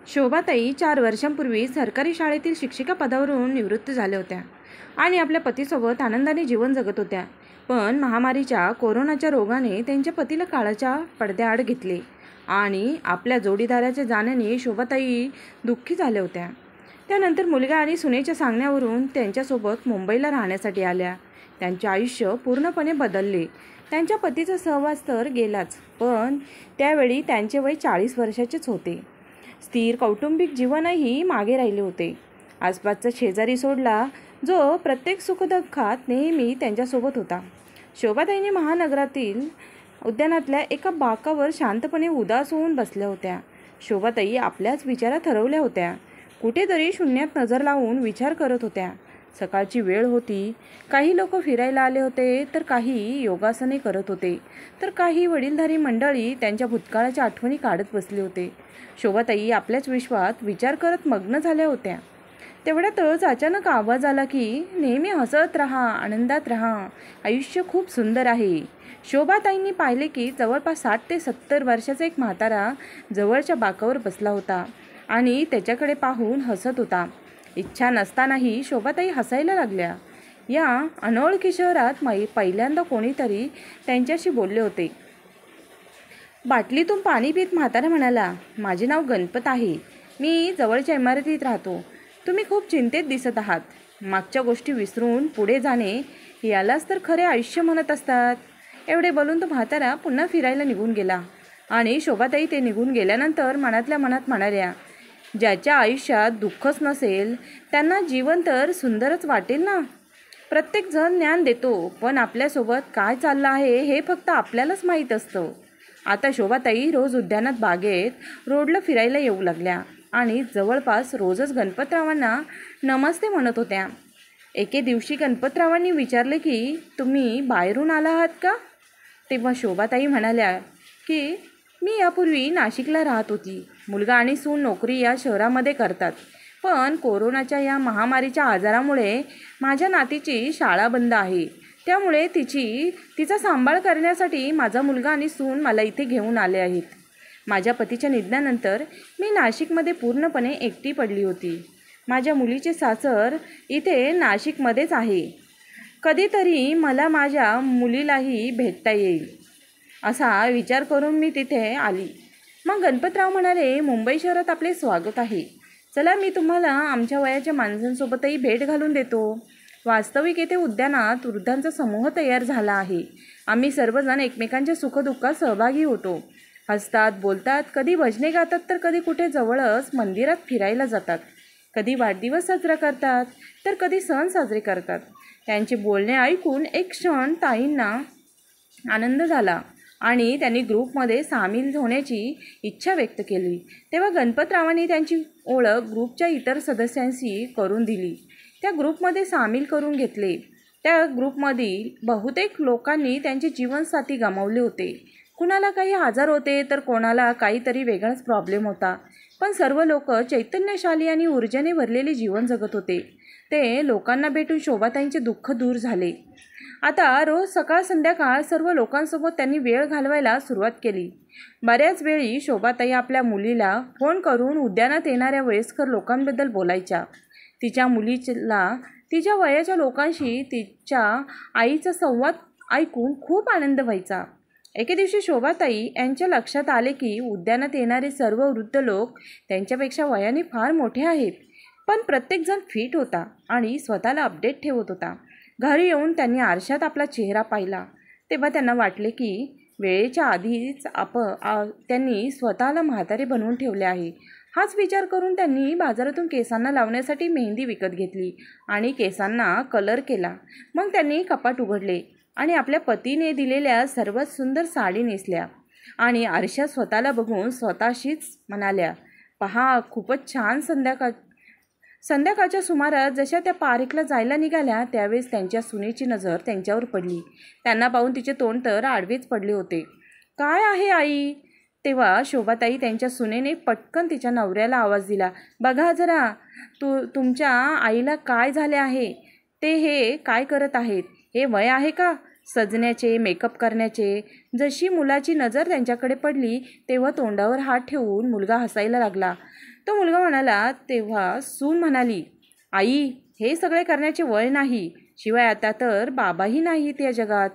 शोभाताई 4 वर्षांपूर्वी सरकारी शाळेतील शिक्षिका पदावरून निवृत्त झाल्या होत्या आणि आपल्या पतीसोबत आनंदाने जीवन जगत होत्या. पण महामारीच्या कोरोनाच्या रोगाने त्यांच्या पतीला काळाच्या पडद्याआड घेतले आणि आपल्या जोडीदाराच्या जाण्याने शोभाताई दुःखी झाल्या होत्या. त्यानंतर मुलगा आणि सुनेच्या सांगण्यावरून त्यांच्यासोबत मुंबईला राहण्यासाठी आल्या. त्यांचे आयुष्य पूर्णपणे बदलले. त्यांच्या पतीचा सहवास तर गेलाच, पण त्यावेळी त्यांचे वय 40 वर्षाचेच होते. स्थिर कौटुंबिक जीवनही मागे राहिले होते. आसपासचा शेजारी सोडला, जो प्रत्येक सुखदुःखात नेहमी त्यांच्यासोबत होता. शोभाताईंनी महानगरातील उद्यानातल्या एका बाकावर शांतपणे उदास होऊन बसल्या होत्या. शोभाताई आपल्याच विचारात हरवल्या होत्या. कुठेतरी शून्यात नजर लावून विचार करत होत्या. सकाळची वेळ होती. काही लोक फिरायला आले होते, तर काही योगासने करत होते, तर काही वडीलधारी मंडळी त्यांच्या भूतकाळाच्या आठवणी काढत बसले होते. शोभाताई आपल्याच विश्वात विचार करत मग्न झाल्या होत्या. तेवढ्यातच अचानक आवाज आला की नेहमी हसत राहा, आनंदात राहा, आयुष्य खूप सुंदर आहे. शोभाताईंनी पाहिले की जवळपास 60 ते 70 वर्षाचा एक म्हातारा जवळच्या बाकावर बसला होता आणि त्याच्याकडे पाहून हसत होता. इच्छा नसतानाही शोभाताई हसायला लागल्या. या अनोळखी शहरात पहिल्यांदा कोणीतरी त्यांच्याशी बोलले होते. बाटलीतून पाणी पित म्हातारा म्हणाला, माझे नाव गणपत आहे. मी जवळच्या इमारतीत राहतो. तुम्ही खूप चिंतेत दिसत आहात. मागच्या गोष्टी विसरून पुढे जाणे, यालाच तर खरे आयुष्य म्हणत असतात. एवढे बोलून तो म्हातारा पुन्हा फिरायला निघून गेला आणि शोभाताई ते निघून गेल्यानंतर मनातल्या मनात म्हणाल्या, ज्याच्या आयुष्यात दुःखच नसेल त्यांना जीवन तर सुंदरच वाटेल ना. प्रत्येकजण ज्ञान देतो, पण आपल्यासोबत काय चाललं आहे हे फक्त आपल्यालाच माहीत असतं. आता शोभाताई रोज उद्यानात बागेत रोडला फिरायला येऊ लागल्या आणि जवळपास रोजच गणपतरावांना नमस्ते म्हणत होत्या. एके दिवशी गणपतरावांनी विचारले की तुम्ही बाहेरून आला आहात का? तेव्हा शोभाताई म्हणाल्या की मी यापूर्वी नाशिकला राहत होती. मुलगा आणि सून नोकरी या शहरामध्ये करतात, पण कोरोनाच्या या महामारीच्या आजारामुळे माझ्या नातीची शाळा बंद आहे. त्यामुळे तिचा सांभाळ करण्यासाठी माझा मुलगा आणि सून मला इथे घेऊन आले आहेत. माझ्या पतीच्या निधनानंतर मी नाशिकमध्ये पूर्णपणे एकटी पडली होती. माझ्या मुलीचे सासर इथे नाशिकमध्येच आहे. कधीतरी मला माझ्या मुलीलाही भेटता येईल असा विचार करून मी तिथे आली. मग गणपतराव म्हणाले, मुंबई शहरात आपले स्वागत आहे. चला, मी तुम्हाला आमच्या वयाच्या माणसांसोबतही भेट घालून देतो. वास्तविक येथे उद्यानात वृद्धांचा समूह तयार झाला आहे. आम्ही सर्वजण एकमेकांच्या सुखदुःखात सहभागी होतो. हसतात, बोलतात, कधी भजने गातात, तर कधी कुठे जवळच मंदिरात फिरायला जातात. कधी वाढदिवस साजरा करतात, तर कधी सण साजरे करतात. त्यांचे बोलणे ऐकून एक क्षण ताईंना आनंद झाला आणि त्यांनी ग्रुपमध्ये सामील होण्याची इच्छा व्यक्त केली. तेव्हा गणपतरावांनी त्यांची ओळख ग्रुपच्या इतर सदस्यांशी करून दिली. त्या ग्रुपमध्ये सामील करून घेतले. त्या ग्रुपमधील बहुतेक लोकांनी त्यांचे जीवनसाथी गमावले होते. कुणाला काही आजार होते, तर कोणाला काहीतरी वेगळाच प्रॉब्लेम होता, पण सर्व लोक चैतन्यशाली आणि ऊर्जेने भरलेले जीवन जगत होते. ते लोकांना भेटून शोभाताईंचे दुःख दूर झाले. आता रोज सकाळ संध्याकाळ सर्व लोकांसोबत त्यांनी वेळ घालवायला सुरुवात केली. बऱ्याच वेळी शोभाताई आपल्या मुलीला फोन करून उद्यानात येणाऱ्या वयस्कर लोकांबद्दल बोलायच्या. तिच्या मुलीला तिच्या वयाच्या लोकांशी तिच्या आईचा संवाद ऐकून खूप आनंद व्हायचा. एके दिवशी शोभाताई यांच्या लक्षात आले की उद्यानात येणारे सर्व वृद्ध लोक त्यांच्यापेक्षा वयाने फार मोठे आहेत, पण प्रत्येकजण फिट होता आणि स्वतःला अपडेट ठेवत होता. घरी येऊन त्यांनी आरशात आपला चेहरा पाहिला. तेव्हा त्यांना वाटले की वेळेच्या आधीच त्यांनी स्वतःला म्हातारे बनवून ठेवले आहे. हाच विचार करून त्यांनी बाजारातून केसांना लावण्यासाठी मेहंदी विकत घेतली आणि केसांना कलर केला. मग त्यांनी कपाट उघडले आणि आपल्या पतीने दिलेल्या सर्वात सुंदर साडी नेसल्या आणि आरशात स्वतःला बघून स्वतःशीच म्हणाल्या, पहा, खूपच छान. संध्याकाळच्या सुमारास जशा त्या पार्कला जायला निघाल्या, त्यावेळेस त्यांच्या सुनेची नजर त्यांच्यावर पडली. त्यांना पाहून तिचे तोंड तर आडवेच पडले होते. काय आहे आई? तेव्हा शोभाताई त्यांच्या सुनेने पटकन तिच्या नवऱ्याला आवाज दिला, बघा जरा, तुमच्या आईला काय झाले आहे ते. हे काय करत आहेत? हे वय आहे का सजण्याचे, मेकअप करण्याचे? जशी मुलाची नजर त्यांच्याकडे पडली तेव्हा तोंडावर हात ठेवून मुलगा हसायला लागला. तो मुलगा म्हणाला. तेव्हा सून म्हणाली, आई, हे सगळे करण्याचे वय नाही, शिवाय आता तर बाबाही नाहीत या जगात.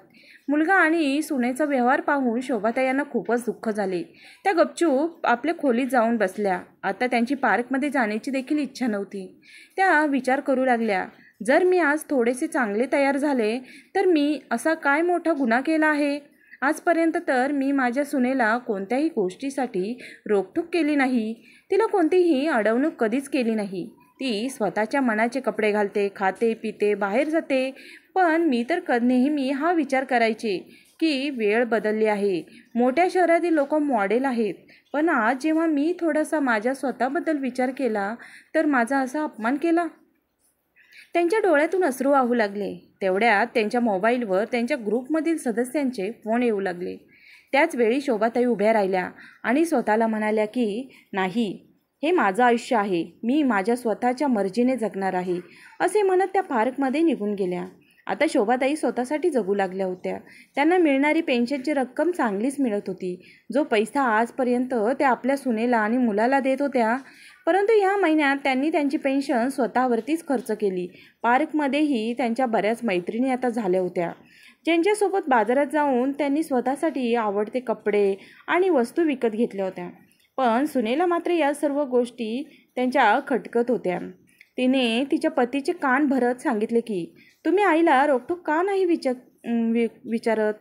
मुलगा आणि सुनेचा व्यवहार पाहून शोभाताई यांना खूपच दुःख झाले. त्या गपचूप आपल्या खोलीत जाऊन बसल्या. आता त्यांची पार्कमध्ये जाण्याची देखील इच्छा नव्हती. त्या विचार करू लागल्या, जर मी आज थोडेसे चांगले तयार झाले तर मी असा काय मोठा गुन्हा केला आहे? आजपर्यंत तर मी माझ्या सुनेला कोणत्याही गोष्टीसाठी रोकटोक केली नाही. तिला कोणतीही अडवणूक कधीच केली नाही. ती स्वतःच्या मनाचे कपडे घालते, खाते, पिते, बाहेर जाते. पण मी तर नेहमी हा विचार करायचे की वेळ बदलली आहे. मोठ्या शहरातील लोक मॉडेल आहेत. पण आज जेव्हा मी थोडासा माझ्या स्वतःबद्दल विचार केला तर माझा असा अपमान केला. त्यांच्या डोळ्यातून अश्रू वाहू लागले. तेवढ्यात त्यांच्या मोबाईलवर त्यांच्या ग्रुपमधील सदस्यांचे फोन येऊ लागले. त्याच वेळी शोभाताई उभ्या राहिल्या आणि स्वतःला म्हणाल्या की नाही, हे माझं आयुष्य आहे, मी माझ्या स्वतःच्या मर्जीने जगणार आहे, असे म्हणत त्या पार्कमध्ये निघून गेल्या. आता शोभाताई स्वतःसाठी जगू लागल्या होत्या. त्यांना मिळणारी पेन्शनची रक्कम चांगलीच मिळत होती. जो पैसा आजपर्यंत त्या आपल्या सुनेला आणि मुलाला देत होत्या, परंतु ह्या महिन्यात त्यांनी त्यांची पेन्शन स्वतःवरतीच खर्च केली. पार्कमध्येही त्यांच्या बऱ्याच मैत्रिणी आता झाल्या होत्या, ज्यांच्यासोबत बाजारात जाऊन त्यांनी स्वतःसाठी आवडते कपडे आणि वस्तू विकत घेतल्या होत्या. पण सुनेला मात्र या सर्व गोष्टी त्यांच्या खटकत होत्या. तिने तिच्या पतीचे कान भरत सांगितले की तुम्ही आईला रोकटोक का नाही विचारत?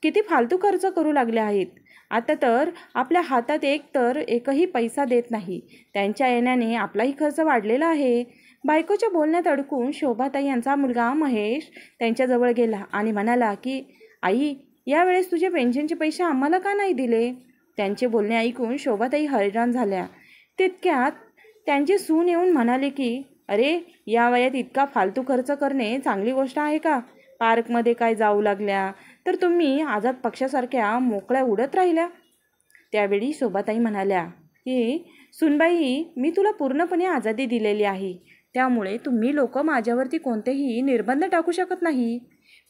किती फालतू खर्च करू लागले आहेत. आता तर आपल्या हातात एकही पैसा देत नाही. त्यांच्या येण्याने आपलाही खर्च वाढलेला आहे. बायकोच्या बोलण्यात अडकून शोभाताई यांचा मुलगा महेश त्यांच्याजवळ गेला आणि म्हणाला की आई, यावेळेस तुझे पेन्शनचे पैसे आम्हाला का नाही दिले? त्यांचे बोलणे ऐकून शोभाताई हैराण झाल्या. तितक्यात त्यांची सून येऊन म्हणाले की अरे, या वयात इतका फालतू खर्च करणे चांगली गोष्ट आहे का? पार्कमध्ये काय जाऊ लागल्या तर तुम्ही आझाद पक्षासारख्या मोकळ्या उडत राहिल्या. त्यावेळी शोभाताई म्हणाल्या की सुनबाई, मी तुला पूर्णपणे आझादी दिलेली आहे. त्यामुळे तुम्ही लोक माझ्यावरती कोणतेही निर्बंध टाकू शकत नाही.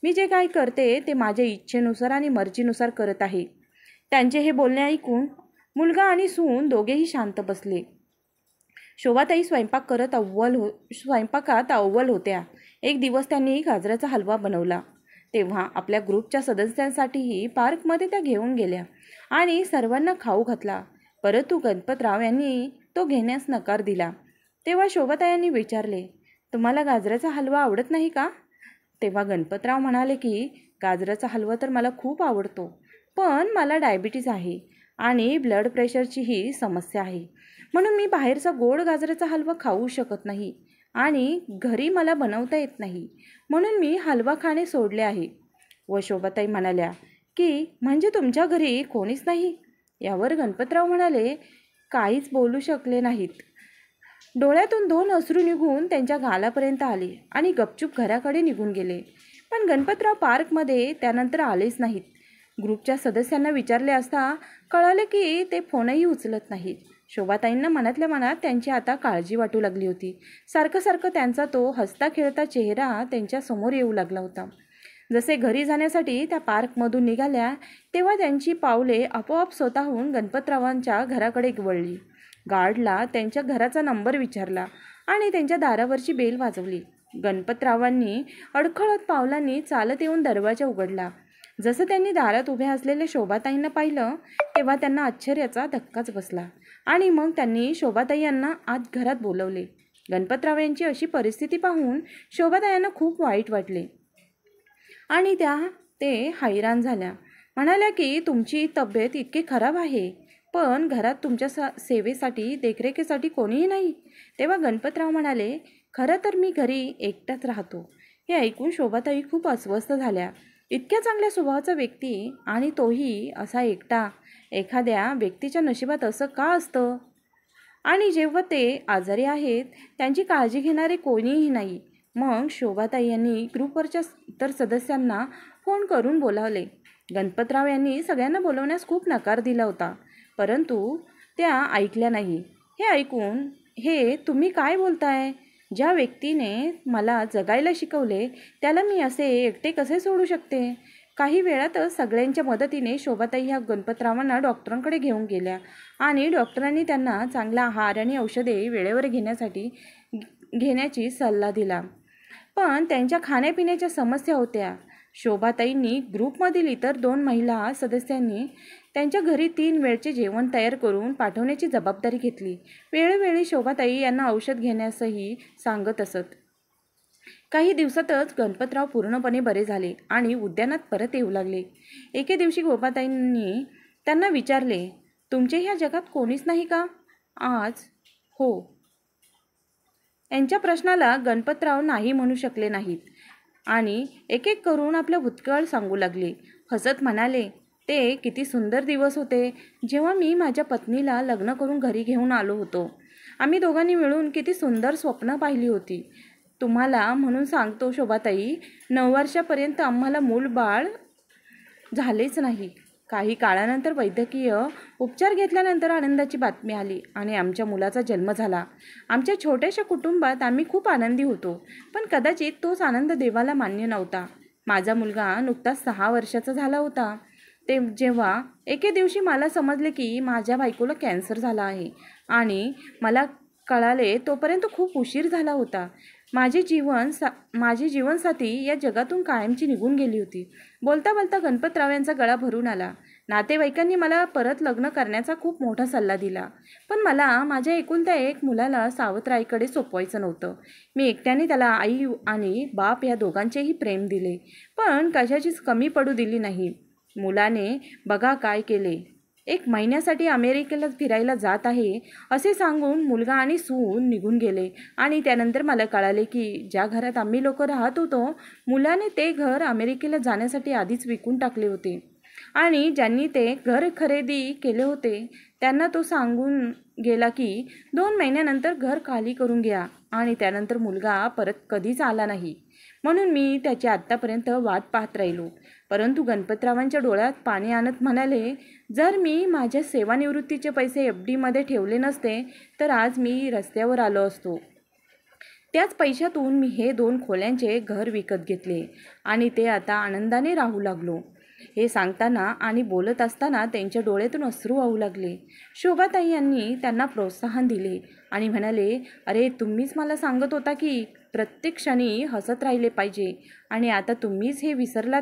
मी जे काही करते ते माझ्या इच्छेनुसार आणि मर्जीनुसार करत आहे. त्यांचे हे बोलणे ऐकून मुलगा आणि सून दोघेही शांत बसले. शोभाताई स्वयंपाकात अव्वल होत्या. एक दिवस त्यांनी गाजराचा हलवा बनवला. तेव्हा आपल्या ग्रुपच्या सदस्यांसाठीही पार्कमध्ये त्या घेऊन गेल्या आणि सर्वांना खाऊ घातला. परंतु गणपतराव यांनी तो घेण्यास नकार दिला. तेव्हा शोभाताईंनी विचारले, तुम्हाला गाजराचा हलवा आवडत नाही का? तेव्हा गणपतराव म्हणाले की गाजराचा हलवा तर मला खूप आवडतो, पण मला डायबिटीज आहे आणि ब्लड प्रेशरचीही समस्या आहे, म्हणून मी बाहेरचा गोड गाजराचा हलवा खाऊ शकत नाही आणि घरी मला बनवता येत नाही, म्हणून मी हलवा खाणे सोडले आहे. व शोभाताई म्हणाल्या की म्हणजे तुमच्या घरी कोणीच नाही? यावर गणपतराव म्हणाले, काहीच बोलू शकले नाहीत. डोळ्यातून 2 अश्रू निघून त्यांच्या गालापर्यंत आले आणि गपचूप घराकडे निघून गेले. पण गणपतराव पार्कमध्ये त्यानंतर आलेच नाहीत. ग्रुपच्या सदस्यांना विचारले असता कळाले की ते फोनही उचलत नाहीत. शोभाताईंना मनातल्या मनात त्यांची आता काळजी वाटू लागली होती. सारखं त्यांचा तो हसता खेळता चेहरा त्यांच्या समोर येऊ लागला होता. जसे घरी जाण्यासाठी त्या पार्कमधून निघाल्या तेव्हा त्यांची पावले आपोआप स्वतःहून गणपतरावांच्या घराकडे वळली. गार्डला त्यांच्या घराचा नंबर विचारला आणि त्यांच्या दारावरची बेल वाजवली. गणपतरावांनी अडखळत पावलांनी चालत येऊन दरवाजा उघडला. जसं त्यांनी दारात उभ्या असलेल्या शोभाताईंना पाहिलं तेव्हा त्यांना आश्चर्याचा धक्काच बसला आणि मग त्यांनी शोभाताई यांना आत घरात बोलवले. गणपतराव यांची अशी परिस्थिती पाहून शोभाताईंना खूप वाईट वाटले आणि ते हैराण झाल्या. म्हणाल्या की तुमची तब्येत इतकी खराब आहे, पण घरात तुमच्या सेवेसाठी देखरेखीसाठी कोणीही नाही. तेव्हा गणपतराव म्हणाले, खरं तर मी घरी एकटाच राहतो. हे ऐकून शोभाताई खूप अस्वस्थ झाल्या. इतक्या चांगल्या स्वभावाचा व्यक्ती आणि तोही असा एकटा. एखाद्या व्यक्तीच्या नशिबात असं का असतं? आणि जेव्हा ते आजारी आहेत त्यांची काळजी घेणारे कोणीही नाही. मग शोभाताई यांनी ग्रुपवरच्या इतर सदस्यांना फोन करून बोलावले. गणपतराव यांनी सगळ्यांना बोलवण्यास खूप नकार दिला होता, परंतु त्या ऐकल्या नाही. हे ऐकून, हे तुम्ही काय बोलताय? ज्या व्यक्तीने मला जगायला शिकवले त्याला मी असे एकटे कसे सोडू शकते? काही वेळातच सगळ्यांच्या मदतीने शोभाताई ह्या गणपतरावांना डॉक्टरांकडे घेऊन गेल्या आणि डॉक्टरांनी त्यांना चांगला आहार आणि औषधे वेळेवर घेण्याची सल्ला दिला. पण त्यांच्या खाण्यापिण्याच्या समस्या होत्या. शोभाताईंनी ग्रुपमधील इतर 2 महिला सदस्यांनी त्यांच्या घरी 3 वेळचे जेवण तयार करून पाठवण्याची जबाबदारी घेतली. वेळोवेळी शोभाताई यांना औषध घेण्यासही सांगत असत. काही दिवसातच गणपतराव पूर्णपणे बरे झाले आणि उद्यानात परत येऊ लागले. एके दिवशी गोपाताईंनी त्यांना विचारले, तुमचे ह्या जगात कोणीच नाही का आज? हो. यांच्या प्रश्नाला गणपतराव नाही म्हणू शकले नाहीत आणि एक एक करून आपला भूतकाळ सांगू लागले. हसत म्हणाले, ते किती सुंदर दिवस होते जेव्हा मी माझ्या पत्नीला लग्न करून घरी घेऊन आलो होतो. आम्ही दोघांनी मिळून किती सुंदर स्वप्न पाहिली होती. तुम्हाला म्हणून सांगतो शोभाताई, 9 वर्षापर्यंत आम्हाला मूलबाळ झालेच नाही. काही काळानंतर वैद्यकीय उपचार घेतल्यानंतर आनंदाची बातमी आली आणि आमच्या मुलाचा जन्म झाला. आमच्या छोट्याशा कुटुंबात आम्ही खूप आनंदी होतो, पण कदाचित तोच आनंद देवाला मान्य नव्हता. माझा मुलगा नुकताच 6 वर्षाचा झाला होता. जेव्हा एके दिवशी मला समजले की माझ्या बायकोला कॅन्सर झाला आहे आणि मला कळाले तोपर्यंत खूप उशीर झाला होता. माझी जीवनसाथी या जगातून कायमची निघून गेली होती. बोलता बोलता गणपतराव यांचा गळा भरून आला. नातेवाईकांनी मला परत लग्न करण्याचा खूप मोठा सल्ला दिला, पण मला माझ्या एकुलत्या एक मुलाला सावत्राईकडे सोपवायचं नव्हतं. मी एकट्याने त्याला आई आणि बाप या दोघांचेही प्रेम दिले, पण कशाचीच कमी पडू दिली नाही. मुलाने बघा काय केले. 1 महिन्यासाठी अमेरिकेला फिरायला जात आहे असे सांगून मुलगा आणि सून निघून गेले आणि त्यानंतर मला कळाले की ज्या घरात आम्ही लोक राहत होतो, मुलाने ते घर अमेरिकेला जाण्यासाठी आधीच विकून टाकले होते आणि ज्यांनी ते घर खरेदी केले होते त्यांना तो सांगून गेला की 2 महिन्यानंतर घर खाली करून घ्या आणि त्यानंतर मुलगा परत कधीच आला नाही. म्हणून मी त्याची आत्तापर्यंत वाट पाहत राहिलो. परंतु गणपतरावांच्या डोळ्यात पाणी आणत म्हणाले, जर मी माझ्या सेवानिवृत्तीचे पैसे FD मध्ये ठेवले नसते तर आज मी रस्त्यावर आलो असतो. त्याच पैशातून मी हे 2 खोल्यांचे घर विकत घेतले आणि ते आता आनंदाने राहू लागलो. हे सांगताना आणि बोलत असताना त्यांच्या डोळ्यातून अश्रू वाहू लागले. शोभाताई यांनी त्यांना प्रोत्साहन दिले आणि म्हणाले, अरे तुम्हीच मला सांगत होता की प्रत्येक क्षणी हसत राहिले पाहिजे आणि आता तुम्हीच हे विसरलात.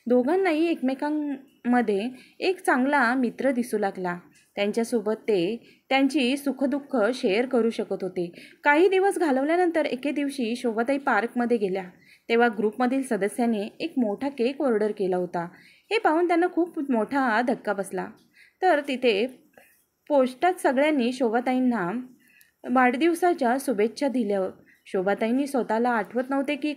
दोघांनाही एकमेकांमध्ये एक चांगला मित्र दिसू लागला. त्यांच्यासोबत ते त्यांची सुखदुःख शेअर करू शकत होते. काही दिवस घालवल्यानंतर एके दिवशी शोभाताई पार्कमध्ये गेल्या. तेव्हा ग्रुपमधील सदस्याने एक मोठा केक ऑर्डर केला होता. हे पाहून त्यांना खूप मोठा धक्का बसला. तर तिथे पोस्टात सगळ्यांनी शोभाताईंना वाढदिवसाच्या शुभेच्छा दिल्या. शोभाताईंनी स्वतःला आठवत नव्हते की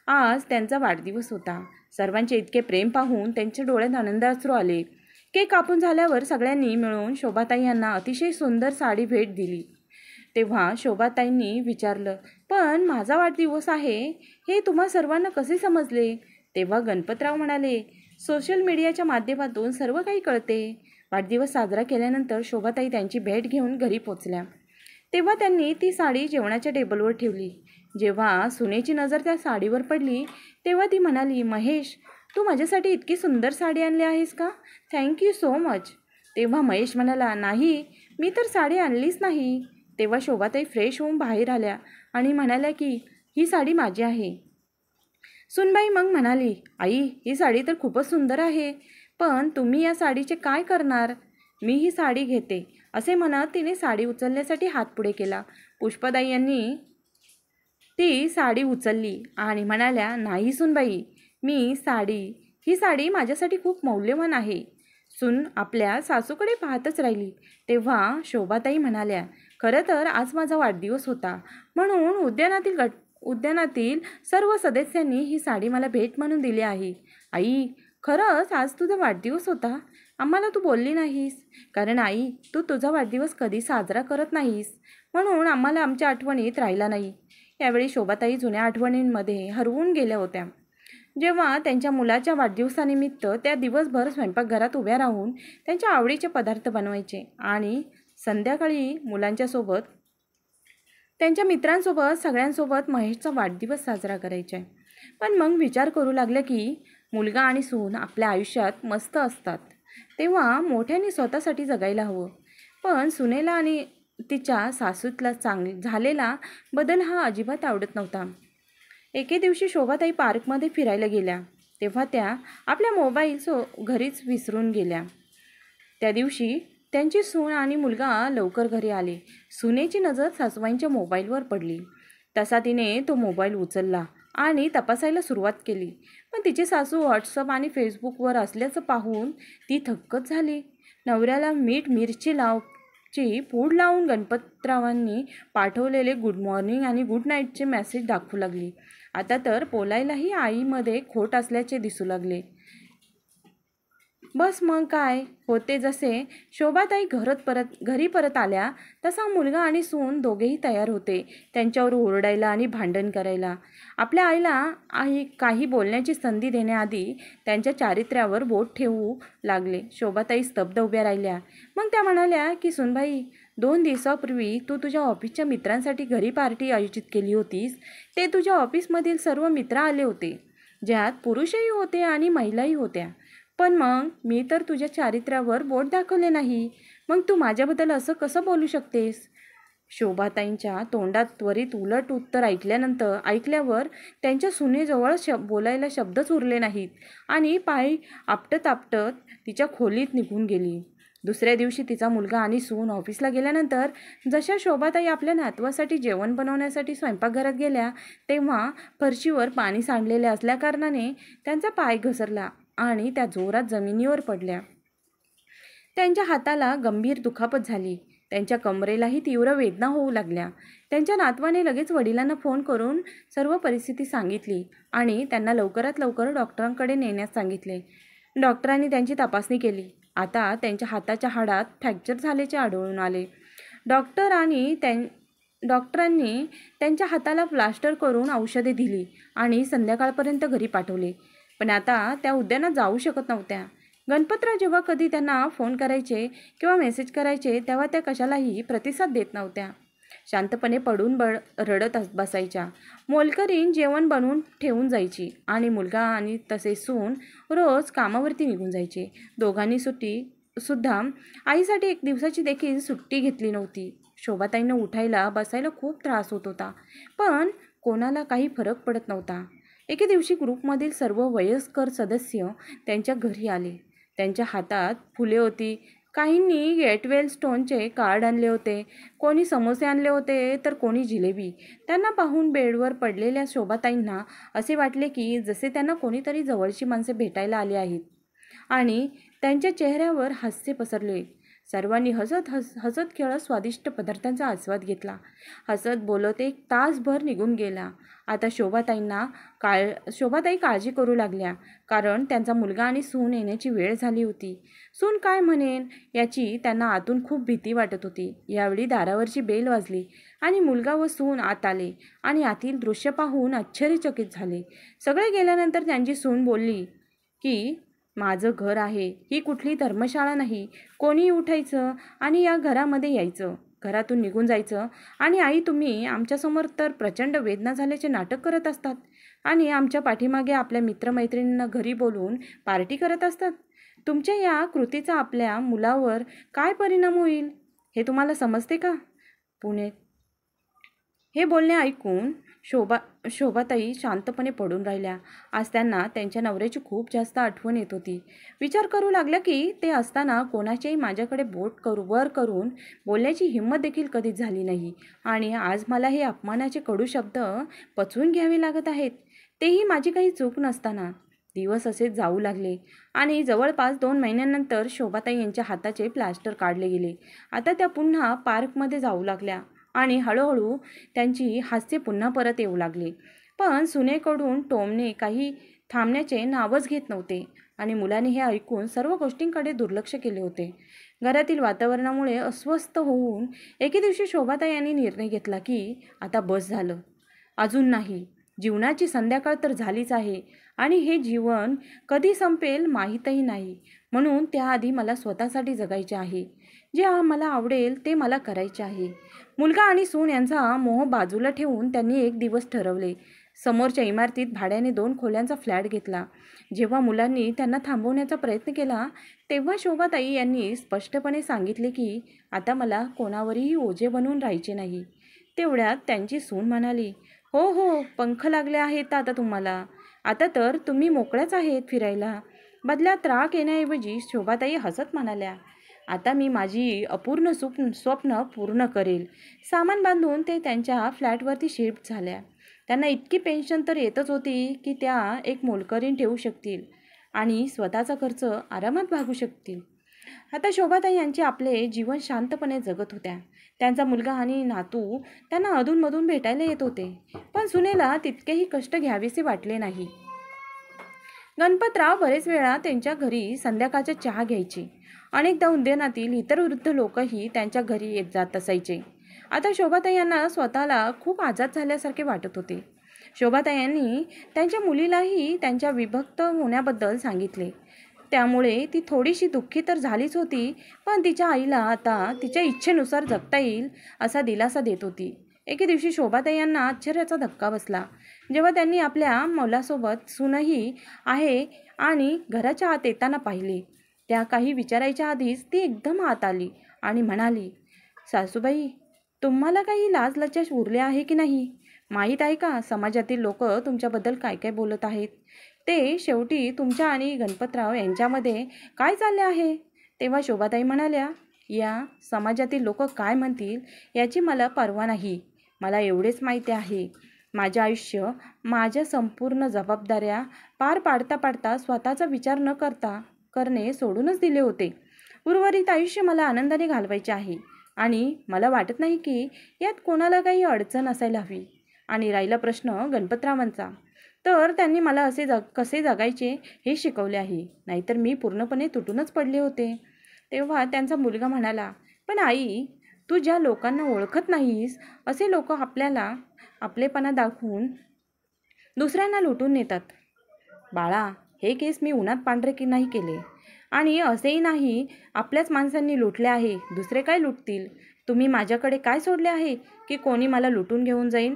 आज त्यांचा वाढदिवस होता. सर्वांचे इतके प्रेम पाहून त्यांच्या डोळ्यात आनंदाश्रू आले. केक कापून झाल्यावर सगळ्यांनी मिळून शोभाताई यांना अतिशय सुंदर साडी भेट दिली. तेव्हा शोभाताईंनी विचारलं, पण माझा वाढदिवस आहे हे तुम्हा सर्वांना कसे समजले? तेव्हा गणपतराव म्हणाले, सोशल मीडियाच्या माध्यमातून सर्व काही कळते. वाढदिवस साजरा केल्यानंतर शोभाताई त्यांची भेट घेऊन घरी पोचल्या. तेव्हा त्यांनी ती साडी जेवणाच्या टेबलवर ठेवली. जेव्हा सुनेची नजर त्या साडीवर पडली तेव्हा ती म्हणाली, महेश, तू माझ्यासाठी इतकी सुंदर साडी आणली आहेस का? Thank you so much. तेव्हा महेश म्हणाला, नाही, मी तर साडी आणलीच नाही. तेव्हा शोभाताई फ्रेश होऊन बाहेर आल्या आणि म्हणाल्या की ही साडी माझी आहे. सुनबाई मग म्हणाली, आई, ही साडी तर खूपच सुंदर आहे, पण तुम्ही या साडीचे काय करणार? मी ही साडी घेते, असे म्हणत तिने साडी उचलण्यासाठी हात पुढे केला. पुष्पाताई यांनी ती साडी उचलली आणि म्हणाल्या, नाही सुनबाई, ही साडी माझ्यासाठी खूप मौल्यवान आहे. सून आपल्या सासूकडे पाहतच राहिली. तेव्हा शोभाताई म्हणाल्या, खरं तर आज माझा वाढदिवस होता, म्हणून उद्यानातील सर्व सदस्यांनी ही साडी मला भेट म्हणून दिली आहे. आई, खरंच आज तुझा वाढदिवस होता? आम्हाला तू बोलली नाहीस, कारण आई, तू तुझा वाढदिवस कधी साजरा करत नाहीस, म्हणून आम्हाला आमच्या आठवणीत राहिला नाही. यावेळी शोभाताई जुन्या आठवणींमध्ये हरवून गेल्या होत्या. जेव्हा त्यांच्या मुलाच्या वाढदिवसानिमित्त त्या दिवसभर स्वयंपाकघरात उभ्या राहून त्यांच्या आवडीचे पदार्थ बनवायचे आणि संध्याकाळी मुलांच्यासोबत, त्यांच्या मित्रांसोबत, सगळ्यांसोबत महेशचा वाढदिवस साजरा करायचा. पण मग विचार करू लागले की मुलगा आणि सून आपल्या आयुष्यात मस्त असतात तेव्हा मोठ्याने स्वतःसाठी जगायला हवं. पण सुनेला आणि तिच्या सासूतला झालेला बदल हा अजिबात आवडत नव्हता. एके दिवशी शोभाताई पार्कमध्ये फिरायला गेल्या तेव्हा त्या आपल्या मोबाईल घरीच विसरून गेल्या. त्या दिवशी त्यांची सून आणि मुलगा लवकर घरी आले. सुनेची नजर सासूबाईंच्या मोबाईलवर पडली. तसा तिने तो मोबाईल उचलला आणि तपासायला सुरुवात केली. पण तिची सासू व्हॉट्सअप आणि फेसबुकवर असल्याचं पाहून ती थक्कच झाली. नवऱ्याला मीठ मिरची लावची पूड लावून गणपतरावांनी पाठवलेले गुड मॉर्निंग आणि गुड नाईटचे मेसेज दाखवू लागली. आता तर बोलायलाही आईमध्ये खोट असल्याचे दिसू लागले. बस मग काय होते जसे शोभाताई घरी परत आल्या तसा मुलगा आणि सून दोघेही तयार होते त्यांच्यावर ओरडायला आणि भांडण करायला. आपल्या आई काही बोलण्याची संधी देण्याआधी त्यांच्या चारित्र्यावर बोट ठेवू लागले. शोभाताई स्तब्ध उभ्या राहिल्या. मग त्या म्हणाल्या की सुनबाई, 2 दिवसापूर्वी तू तुझ्या ऑफिसच्या मित्रांसाठी घरी पार्टी आयोजित केली होतीस. ते तुझ्या ऑफिसमधील सर्व मित्र आले होते, ज्यात पुरुषही होते आणि महिलाही होत्या. पण मग मी तर तुझ्या चारित्र्यावर बोट दाखवले नाही. मग तू माझ्याबद्दल असं कसं बोलू शकतेस? शोभाताईंच्या तोंडात त्वरित उलट उत्तर ऐकल्यावर त्यांच्या सुनेजवळ बोलायला शब्दच उरले नाहीत आणि पाय आपटत आपटत तिच्या खोलीत निघून गेली. दुसऱ्या दिवशी तिचा मुलगा आणि सून ऑफिसला गेल्यानंतर जशा शोभाताई आपल्या नातवासाठी जेवण बनवण्यासाठी स्वयंपाकघरात गेल्या तेव्हा फरशीवर पाणी सांडलेले असल्याकारणाने त्यांचा पाय घसरला आणि त्या जोरात जमिनीवर पडल्या. त्यांच्या हाताला गंभीर दुखापत झाली. त्यांच्या कमरेलाही तीव्र वेदना होऊ लागल्या. त्यांच्या नातवाने लगेच वडिलांना फोन करून सर्व परिस्थिती सांगितली आणि त्यांना लवकरात लवकर डॉक्टरांकडे नेण्यास सांगितले. डॉक्टरांनी त्यांची तपासणी केली. आता त्यांच्या हाताच्या हाडात फ्रॅक्चर झाल्याचे आढळून आले. डॉक्टरांनी त्यांच्या हाताला प्लास्टर करून औषधे दिली आणि संध्याकाळपर्यंत घरी पाठवले. पण आता त्या उद्यानात जाऊ शकत नव्हत्या. गणपतराव जेव्हा कधी त्यांना फोन करायचे किंवा मेसेज करायचे तेव्हा त्या कशालाही प्रतिसाद देत नव्हत्या. शांतपणे पडून रडत बसायच्या. मोलकरीण जेवण बनवून ठेवून जायची आणि मुलगा आणि तसे सून रोज कामावरती निघून जायचे. दोघांनी सुद्धा आईसाठी 1 दिवसाची देखील सुट्टी घेतली नव्हती. शोभाताईंना उठायला बसायला खूप त्रास होत होता, पण कोणाला काही फरक पडत नव्हता. एके दिवशी ग्रुपमधील सर्व वयस्कर सदस्य त्यांच्या घरी आले. त्यांच्या हातात फुले होती. काहींनी गेटवेल स्टोनचे कार्ड आणले होते, कोणी समोसे आणले होते तर कोणी जिलेबी. त्यांना पाहून बेडवर पडलेल्या शोभाताईंना असे वाटले की जसे त्यांना कोणीतरी जवळची माणसे भेटायला आली आहेत आणि त्यांच्या चेहऱ्यावर हास्य पसरले. सर्वांनी हसत खेळत स्वादिष्ट पदार्थांचा आस्वाद घेतला. हसत बोलत 1 तासभर निघून गेला. आता शोभाताई काळजी करू लागल्या, कारण त्यांचा मुलगा आणि सून येण्याची वेळ झाली होती. सून काय म्हणेन याची त्यांना आतून खूप भीती वाटत होती. यावेळी दारावरची बेल वाजली आणि मुलगा व सून आत आले आणि आतील दृश्य पाहून आश्चर्यचकित झाले. सगळे गेल्यानंतर त्यांची सून बोलली की माझं घर आहे, ही कुठली धर्मशाळा नाही. कोणी उठायचं आणि या घरामध्ये यायचं, घरातून निघून जायचं आणि आई तुम्ही आमच्यासमोर तर प्रचंड वेदना झाल्याचे नाटक करत असतात आणि आमच्या पाठीमागे आपल्या मित्रमैत्रिणींना घरी बोलवून पार्टी करत असतात. तुमच्या या कृतीचा आपल्या मुलावर काय परिणाम होईल हे तुम्हाला समजते का? पुणे हे बोलणे ऐकून शोभाताई शांतपणे पडून राहिल्या. आज त्यांना त्यांच्या नवऱ्याची खूप जास्त आठवण येत होती. विचार करू लागल्या की ते असताना कोणाच्याही माझ्याकडे वर करून बोलण्याची हिंमत देखील कधीच झाली नाही आणि आज मला हे अपमानाचे कडू शब्द पचवून घ्यावे लागत आहेत, तेही माझी काही चूक नसताना. दिवस असेच जाऊ लागले आणि जवळपास 2 महिन्यांनंतर शोभाताई यांच्या हाताचे प्लास्टर काढले गेले. आता त्या पुन्हा पार्कमध्ये जाऊ लागल्या आणि हळूहळू त्यांची हास्य पुन्हा परत येऊ लागले. पण सुनेकडून टोमणे काही थांबण्याचे नावच घेत नव्हते आणि मुलाने हे ऐकून सर्व गोष्टींकडे दुर्लक्ष केले होते. घरातील वातावरणामुळे अस्वस्थ होऊन एके दिवशी शोभाताई यांनी निर्णय घेतला की आता बस झालं, अजून नाही. जीवनाची संध्याकाळ तर झालीच आहे आणि हे जीवन कधी संपेल माहीतही नाही. म्हणून त्याआधी मला स्वतःसाठी जगायचे आहे. जे मला आवडेल ते मला करायचे आहे. मुलगा आणि सून यांचा मोह बाजूला ठेवून त्यांनी एक दिवस ठरवले. समोरच्या इमारतीत भाड्याने 2 खोल्यांचा फ्लॅट घेतला. जेव्हा मुलांनी त्यांना थांबवण्याचा प्रयत्न केला तेव्हा शोभाताई यांनी स्पष्टपणे सांगितले की आता मला कोणावरही ओझे बनवून राहायचे नाही. तेवढ्यात त्यांची सून म्हणाली, हो हो, पंख लागले आहेत आता तुम्हाला. आता तर तुम्ही मोकळ्याच आहेत फिरायला. बदल्यात राग येण्याऐवजी शोभाताई हसत म्हणाल्या, आता मी माझी अपूर्ण स्वप्न पूर्ण करेल. सामान बांधून ते त्यांच्या फ्लॅटवरती शिफ्ट झाल्या. त्यांना इतकी पेन्शन तर येतच होती की त्या एक मोलकरीण ठेवू शकतील आणि स्वतःचा खर्च आरामात भागू शकतील. आता शोभाताई यांचे आपले जीवन शांतपणे जगत होत्या. त्यांचा मुलगा आणि नातू त्यांना अधूनमधून भेटायला येत होते, पण सुनेला तितकेही कष्ट घ्यावेसे वाटले नाही. गणपतराव बरेच वेळा त्यांच्या घरी संध्याकाळचा चहा घ्यायचे. अनेकदा उद्यानातील इतर वृद्ध लोकही त्यांच्या घरी येत जात असायचे. आता शोभाताई यांना स्वतःला खूप आजाद झाल्यासारखे वाटत होते. शोभाताई यांनी त्यांच्या मुलीलाही त्यांच्या विभक्त होण्याबद्दल सांगितले. त्यामुळे ती थोडीशी दुःखी तर झालीच होती, पण तिच्या आईला आता तिच्या इच्छेनुसार जगता येईल असा दिलासा देत होती. एके दिवशी शोभाताई यांना आश्चर्याचा धक्का बसला जेव्हा त्यांनी आपल्या मुलासोबत सूनही आहे आणि घराच्या आत येताना पाहिले. त्या काही विचारायच्या आधीच ती एकदम आत आली आणि म्हणाली, सासूबाई, तुम्हाला काही लाजलज्जा उरले आहे की नाही? माहीत आहे का समाजातील लोक तुमच्याबद्दल काय काय बोलत आहेत ते? शेवटी तुमच्या आणि गणपतराव यांच्यामध्ये काय चालले आहे? तेव्हा शोभाताई म्हणाल्या, या समाजातील लोक काय म्हणतील याची मला पर्वा नाही. मला एवढेच माहिती आहे, माझे आयुष्य माझ्या संपूर्ण जबाबदाऱ्या पार पाडता पाडता स्वतःचा विचार न करणे सोडूनच दिले होते. उर्वरित आयुष्य मला आनंदाने घालवायचे आहे आणि मला वाटत नाही की यात कोणाला काही अडचण असायला हवी. आणि राहिला प्रश्न गणपतरावांचा, तर त्यांनी मला कसे जगायचे हे शिकवले आहे, नाहीतर मी पूर्णपणे तुटूनच पडले होते. तेव्हा त्यांचा मुलगा म्हणाला, पण आई, तू ज्या लोकांना ओळखत नाहीस असे लोक आपल्याला आपलेपणा दाखवून दुसऱ्यांना लुटून नेतात. बाळा, हे केस मी उन्हात पांढरे की नाही केले आणि असेही नाही आपल्याच माणसांनी लुटले आहे. दुसरे काय लुटतील? तुम्ही माझ्याकडे काय सोडले आहे की कोणी मला लुटून घेऊन जाईल?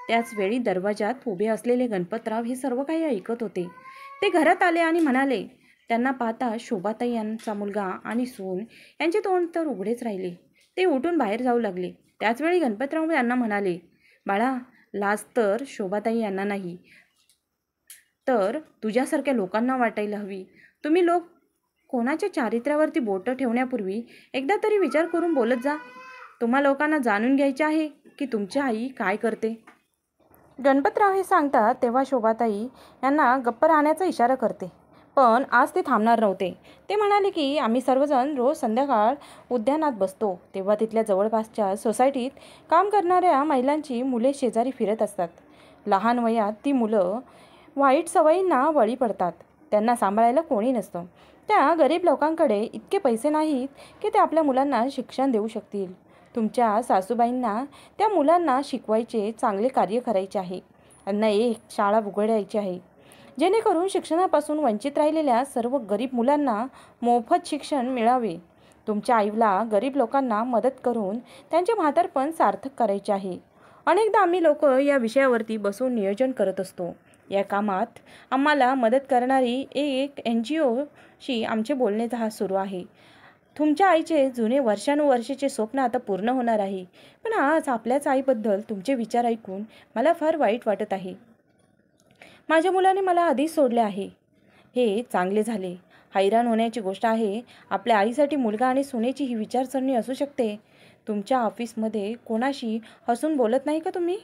त्याच वेळी दरवाजात उभे असलेले गणपतराव हे सर्व काही ऐकत होते. ते घरात आले आणि म्हणाले. त्यांना पाहता शोभाताई यांचा मुलगा आणि सून यांचे तोंड तर उघडेच राहिले. ते उठून बाहेर जाऊ लागले. त्याचवेळी गणपतराव यांना म्हणाले, बाळा, लाज तर शोभाताई यांना नाही तर तुझ्यासारख्या लोकांना वाटायला हवी. तुम्ही लोक कोणाच्या चारित्र्यावरती बोटं ठेवण्यापूर्वी एकदा तरी विचार करून बोलत जा. तुम्हा लोकांना जाणून घ्यायचे आहे की तुमची आई काय करते. गणपतराव हे सांगतात तेव्हा शोभाताई यांना गप्प राहण्याचा इशारा करते, पण आज ते थांबणार नव्हते. ते म्हणाले की आम्ही सर्वजण रोज संध्याकाळ उद्यानात बसतो तेव्हा तिथल्या जवळपासच्या सोसायटीत काम करणाऱ्या महिलांची मुले शेजारी फिरत असतात. लहान वयात ती मुलं वाईट सवयींना बळी पडतात. त्यांना सांभाळायला कोणी नसतं. त्या गरीब लोकांकडे इतके पैसे नाहीत की ते आपल्या मुलांना शिक्षण देऊ शकतील. तुमच्या सासूबाईंना त्या मुलांना शिकवायचे, चांगले कार्य करायचे आहे. त्यांना एक शाळा उघडायची आहे जेणेकरून शिक्षणापासून वंचित राहिलेल्या सर्व गरीब मुलांना मोफत शिक्षण मिळावे. तुमच्या आईला गरीब लोकांना मदत करून त्यांचे म्हातारपण सार्थक करायचे आहे. अनेकदा आम्ही लोक या विषयावरती बसून नियोजन करत असतो. या कामात आम्हाला मदत करणारी एक NGOशी आमचे बोलणे सुरू आहे. तुमच्या आईचे जुने वर्षानुवर्षाचे स्वप्न आता पूर्ण होणार आहे. पण आज आपल्याच आईबद्दल तुमचे विचार ऐकून मला फार वाईट वाटत आहे. माझ्या मुलाने मला आधीच सोडले आहे. हे चांगले झाले. हैराण होण्याची गोष्ट आहे, आपल्या आईसाठी मुलगा आणि सुनेची ही विचारसरणी असू शकते. तुमच्या ऑफिसमध्ये कोणाशी हसून बोलत नाही का तुम्ही?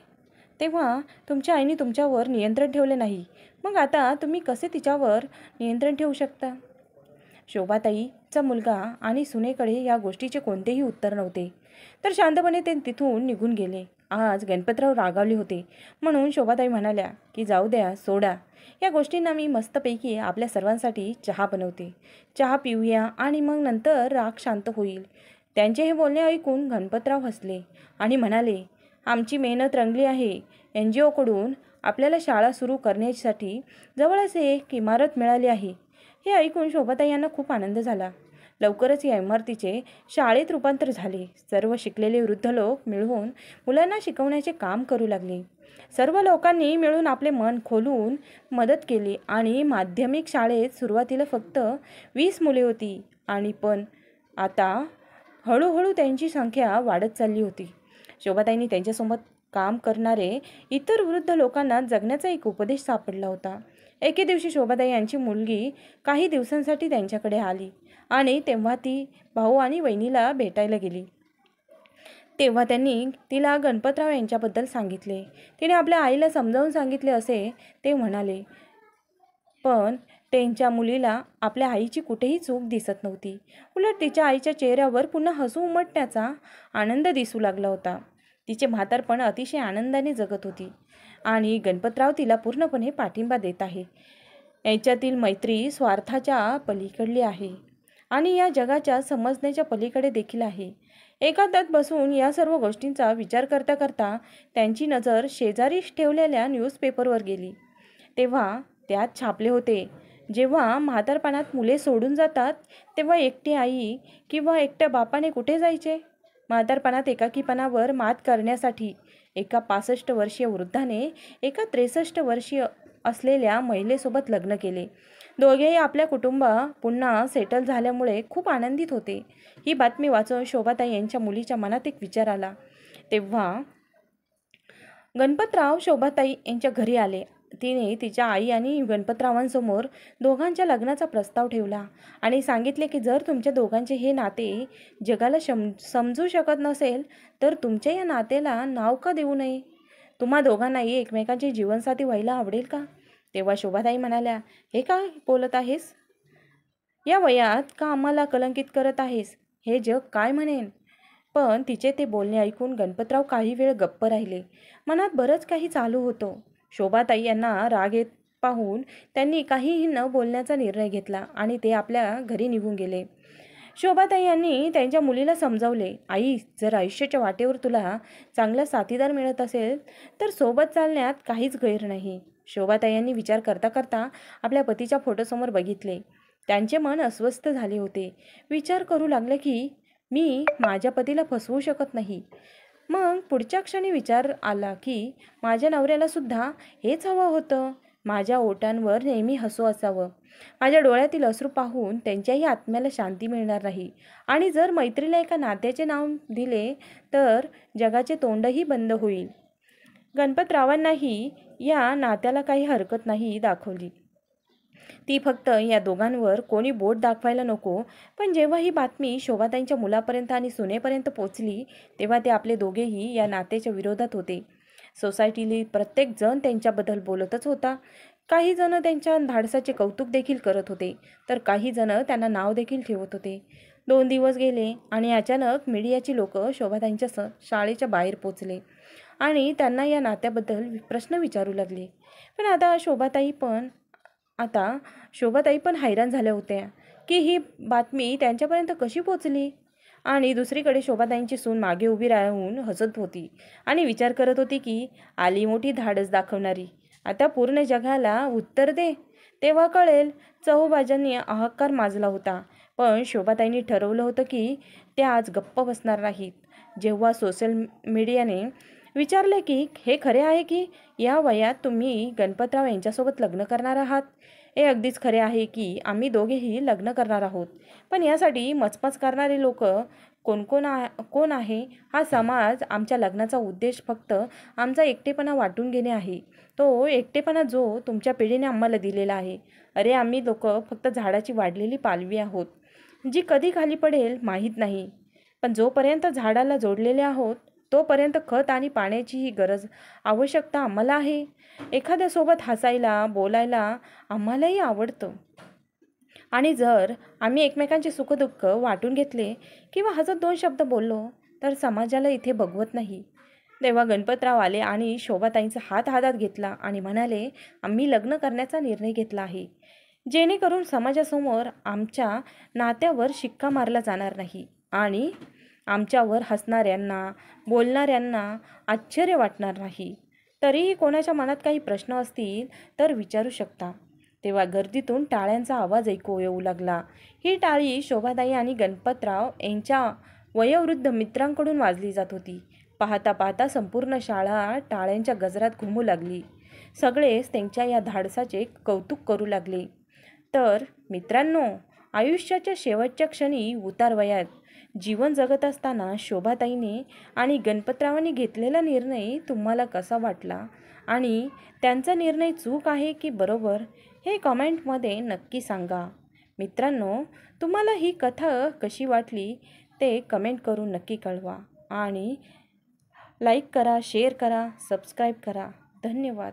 तेव्हा तुमच्या आईने तुमच्यावर नियंत्रण ठेवले नाही, मग आता तुम्ही कसे तिच्यावर नियंत्रण ठेवू शकता? शोभाताईचा मुलगा आणि सुनेकडे या गोष्टीचे कोणतेही उत्तर नव्हते, तर शांतपणे ते तिथून निघून गेले. आज गणपतराव रागावले होते म्हणून शोभाताई म्हणाल्या की जाऊ द्या, सोडा. या गोष्टींना मी मस्तपैकी आपल्या सर्वांसाठी चहा बनवते. चहा पिऊया आणि मग नंतर राग शांत होईल. त्यांचे हे बोलणे ऐकून गणपतराव हसले आणि म्हणाले, आमची मेहनत रंगली आहे. NGOकडून आपल्याला शाळा सुरू करण्यासाठी जवळच एक इमारत मिळाली आहे. हे ऐकून शोभाताई यांना खूप आनंद झाला. लवकरच या इमारतीचे शाळेत रूपांतर झाले. सर्व शिकलेले वृद्ध लोक मिळून मुलांना शिकवण्याचे काम करू लागले. सर्व लोकांनी मिळून आपले मन खोलून मदत केली आणि माध्यमिक शाळेत सुरुवातीला फक्त 20 मुले होती आणि पण आता हळूहळू त्यांची संख्या वाढत चालली होती. शोभाताईंनी त्यांच्यासोबत काम करणारे इतर वृद्ध लोकांना जगण्याचा एक उपदेश सापडला होता. एके दिवशी शोभाताई यांची मुलगी काही दिवसांसाठी त्यांच्याकडे आली आणि तेव्हा ती भाऊ आणि वहिनीला भेटायला गेली. तेव्हा त्यांनी तिला गणपतराव यांच्याबद्दल सांगितले. तिने आपल्या आईला समजावून सांगितले असे ते म्हणाले. पण त्यांच्या मुलीला आपल्या आईची कुठेही चूक दिसत नव्हती. उलट तिच्या आईच्या चेहऱ्यावर पुन्हा हसू उमटण्याचा आनंद दिसू लागला होता. तिचे म्हातारपण अतिशय आनंदाने जगत होती आणि गणपतराव तिला पूर्णपणे पाठिंबा देत आहे. यांच्यातील मैत्री स्वार्थाच्या पलीकडली आहे आणि या जगाच्या समजण्याच्या पलीकडे देखील आहे. एकांतात बसून या सर्व गोष्टींचा विचार करता करता त्यांची नजर शेजारीच ठेवलेल्या न्यूजपेपरवर गेली. तेव्हा त्यात छापले होते, जेव्हा म्हातारपणात मुले सोडून जातात तेव्हा एकटी आई किंवा एकट्या बापाने कुठे जायचे. म्हातारपणात एकाकीपणावर मात करण्यासाठी एका 65 वर्षीय वृद्धाने एका 63 वर्षीय असलेल्या महिलेसोबत लग्न केले. दोघेही आपल्या कुटुंबा पुन्हा सेटल झाल्यामुळे खूप आनंदित होते. ही बातमी वाचून शोभाताई यांच्या मुलीच्या मनात एक विचार आला. तेव्हा गणपतराव शोभाताई यांच्या घरी आले. तिने तिच्या आई आणि गणपतरावांसमोर दोघांच्या लग्नाचा प्रस्ताव ठेवला आणि सांगितले की जर तुमच्या दोघांचे हे नाते जगाला समजू शकत नसेल तर तुमच्या या नात्याला नाव का देऊ नये. तुम्हा दोघांनाही एकमेकांचे जीवनसाथी व्हायला आवडेल का. तेव्हा शोभाताई म्हणाल्या, हे काय बोलत आहेस. या वयात का आम्हाला कलंकित करत आहेस. हे जग काय म्हणेन. पण तिचे ते बोलणे ऐकून गणपतराव काही वेळ गप्प राहिले. मनात बरंच काही चालू होतं. शोभाताई यांना राग येत पाहून त्यांनी काहीही न बोलण्याचा निर्णय घेतला आणि ते आपल्या घरी निघून गेले. शोभाताई यांनी त्यांच्या मुलीला समजावले, आई, जर आयुष्याच्या वाटेवर तुला चांगला साथीदार मिळत असेल तर सोबत चालण्यात काहीच गैर नाही. शोभाताई यांनी विचार करता करता आपल्या पतीच्या फोटोसमोर बघितले. त्यांचे मन अस्वस्थ झाले होते. विचार करू लागले की मी माझ्या पतीला फसवू शकत नाही. मग पुढच्या क्षणी विचार आला की माझ्या नवऱ्याला सुद्धा हेच हवं होतं. माझ्या ओठांवर नेहमी हसू असावं. माझ्या डोळ्यातील अश्रू पाहून त्यांच्याही आत्म्याला शांती मिळणार नाही. आणि जर मैत्रीला एका नात्याचे नाव दिले तर जगाचे तोंडही बंद होईल. गणपतरावांनाही या नात्याला काही हरकत नाही दाखवली. ती फक्त या दोघांवर कोणी बोट दाखवायला नको. पण जेव्हा ही बातमी शोभाताईंच्या मुलापर्यंत आणि सुनेपर्यंत पोचली तेव्हा ते आपले दोघेही या नात्याच्या विरोधात होते. सोसायटीतील प्रत्येक जण त्यांच्याबद्दल बोलतच होता. काही जण त्यांच्या धाडसाचे कौतुक देखील करत होते तर काही जण त्यांना नाव देखील ठेवत होते. 2 दिवस गेले आणि अचानक मीडियाची लोक शोभाताईंच्या शाळेच्या बाहेर पोचले आणि त्यांना या नात्याबद्दल प्रश्न विचारू लागले. पण शोभाताई पण हैराण झाल्या होत्या की ही बातमी त्यांच्यापर्यंत कशी पोचली. आणि दुसरीकडे शोभाताईंची सून मागे उभी राहून हसत होती आणि विचार करत होती की आली मोठी धाडस दाखवणारी, आता पूर्ण जगाला उत्तर दे, तेव्हा कळेल. चहूबाजांनी हाहाकार माजला होता. पण शोभाताईंनी ठरवलं होतं की त्या आज गप्प बसणार नाहीत. जेव्हा सोशल मीडियाने विचारले की हे खरे आहे की या वयात तुम्ही गणपतराव यांच्यासोबत लग्न करणार आहात. हे अगदीच खरे आहे की आम्ही दोघेही लग्न करणार आहोत. पण यासाठी मचमच करणारे लोक कोण आहे. हा समाज आमच्या लग्नाचा उद्देश फक्त आमचा एकटेपणा वाटून घेणे आहे. तो एकटेपणा जो तुमच्या पिढीने आम्हाला दिलेला आहे. अरे, आम्ही लोक फक्त झाडाची वाढलेली पालवी आहोत जी कधी खाली पडेल माहीत नाही. पण जोपर्यंत झाडाला जोडलेले आहोत तोपर्यंत खत आणि पाण्याचीही आवश्यकता आम्हाला आहे. एखाद्यासोबत हसायला बोलायला आम्हालाही आवडतं. आणि जर आम्ही एकमेकांचे सुखदुःख वाटून घेतले किंवा हसत 2 शब्द बोललो तर समाजाला इथे बघवत नाही. तेव्हा गणपतराव आले आणि शोभाताईंचा हात हातात घेतला आणि म्हणाले, आम्ही लग्न करण्याचा निर्णय घेतला आहे जेणेकरून समाजासमोर आमच्या नात्यावर शिक्का मारला जाणार नाही आणि आमच्यावर हसणाऱ्यांना बोलणाऱ्यांना आश्चर्य वाटणार नाही. तरीही कोणाच्या मनात काही प्रश्न असतील तर विचारू शकता. तेव्हा गर्दीतून टाळ्यांचा आवाज ऐकू येऊ लागला. ही टाळी शोभाताई आणि गणपतराव यांच्या वयोवृद्ध मित्रांकडून वाजली जात होती. पाहता पाहता संपूर्ण शाळा टाळ्यांच्या गजरात घुमू लागली. सगळेच त्यांच्या या धाडसाचे कौतुक करू लागले. तर मित्रांनो, आयुष्याच्या शेवटच्या क्षणी उतारवयात जीवन जगत असताना शोभाताईने आणि गणपतरावांनी घेतलेला निर्णय तुम्हाला कसा वाटला आणि त्यांचा निर्णय चूक आहे की बरोबर हे कमेंटमध्ये नक्की सांगा. मित्रांनो, तुम्हाला ही कथा कशी वाटली ते कमेंट करून नक्की कळवा आणि लाईक करा, शेअर करा, सबस्क्राईब करा. धन्यवाद.